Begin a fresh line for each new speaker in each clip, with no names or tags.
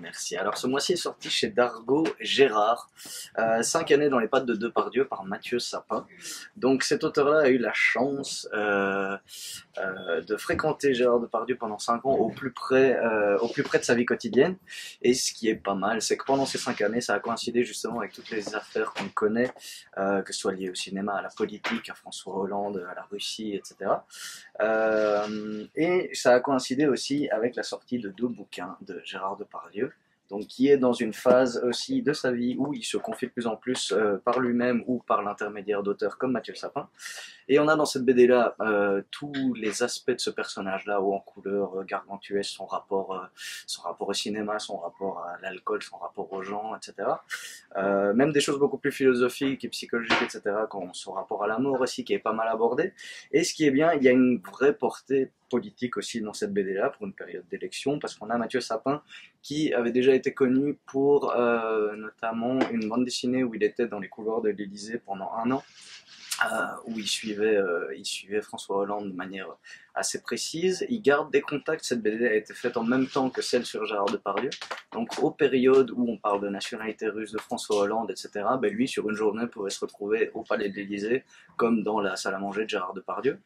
Merci. Alors ce mois-ci est sorti chez Dargaud Gérard, 5 années dans les pattes de Depardieu par Mathieu Sapin. Donc cet auteur-là a eu la chance de fréquenter Gérard Depardieu pendant 5 ans au plus près de sa vie quotidienne. Et ce qui est pas mal, c'est que pendant ces 5 années, ça a coïncidé justement avec toutes les affaires qu'on connaît, que ce soit liées au cinéma, à la politique, à François Hollande, à la Russie, etc. Et ça a coïncidé aussi avec la sortie de 2 bouquins de Gérard Depardieu, donc qui est dans une phase aussi de sa vie où il se confie de plus en plus par lui-même ou par l'intermédiaire d'auteurs comme Mathieu Sapin. Et on a dans cette BD-là tous les aspects de ce personnage-là, haut en couleur, gargantuesque, son rapport au cinéma, son rapport à l'alcool, son rapport aux gens, etc. Même des choses beaucoup plus philosophiques et psychologiques, etc., comme son rapport à la mort aussi, qui est pas mal abordé. Et ce qui est bien, il y a une vraie portée politique aussi dans cette BD-là, pour une période d'élection, parce qu'on a Mathieu Sapin, qui avait déjà été connu pour notamment une bande dessinée où il était dans les couloirs de l'Élysée pendant 1 an, où il suivait François Hollande de manière assez précise. Il garde des contacts. Cette BD a été faite en même temps que celle sur Gérard Depardieu. Donc aux périodes où on parle de nationalité russe de François Hollande, etc., ben lui, sur une journée, pouvait se retrouver au Palais de l'Élysée, comme dans la salle à manger de Gérard Depardieu.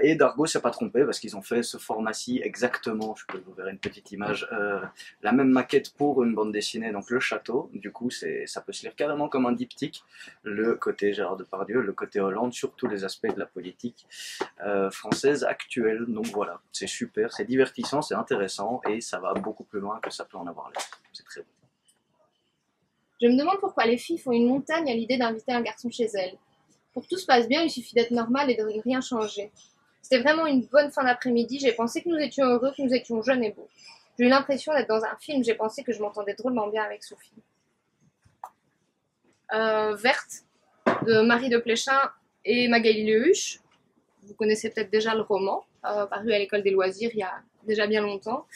Et Dargaud s'est pas trompé, parce qu'ils ont fait ce format-ci exactement, je peux vous verrez une petite image, la même maquette pour une bande dessinée, donc le château. Du coup, ça peut se lire carrément comme un diptyque, le côté Gérard Depardieu, le côté Hollande, sur tous les aspects de la politique française actuelle. Donc voilà, c'est super, c'est divertissant, c'est intéressant, et ça va beaucoup plus loin que ça peut en avoir l'air. C'est très bon.
Je me demande pourquoi les filles font une montagne à l'idée d'inviter un garçon chez elles. Pour que tout se passe bien, il suffit d'être normal et de rien changer. C'était vraiment une bonne fin d'après-midi, j'ai pensé que nous étions heureux, que nous étions jeunes et beaux. J'ai eu l'impression d'être dans un film, j'ai pensé que je m'entendais drôlement bien avec Sophie. Verte, de Marie de Pléchin et Magali Lehuche. Vous connaissez peut-être déjà le roman, paru à l'école des loisirs il y a déjà bien longtemps.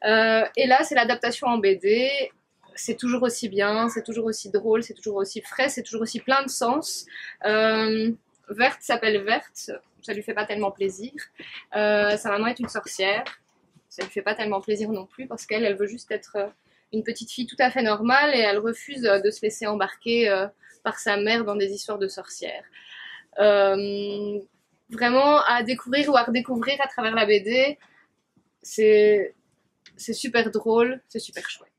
Et là, c'est l'adaptation en BD. C'est toujours aussi bien, c'est toujours aussi drôle, c'est toujours aussi frais, c'est toujours aussi plein de sens. Verte s'appelle Verte, ça lui fait pas tellement plaisir. Sa maman est une sorcière, ça lui fait pas tellement plaisir non plus parce qu'elle veut juste être une petite fille tout à fait normale et elle refuse de se laisser embarquer par sa mère dans des histoires de sorcières. Vraiment à découvrir ou à redécouvrir à travers la BD, c'est super drôle, c'est super chouette.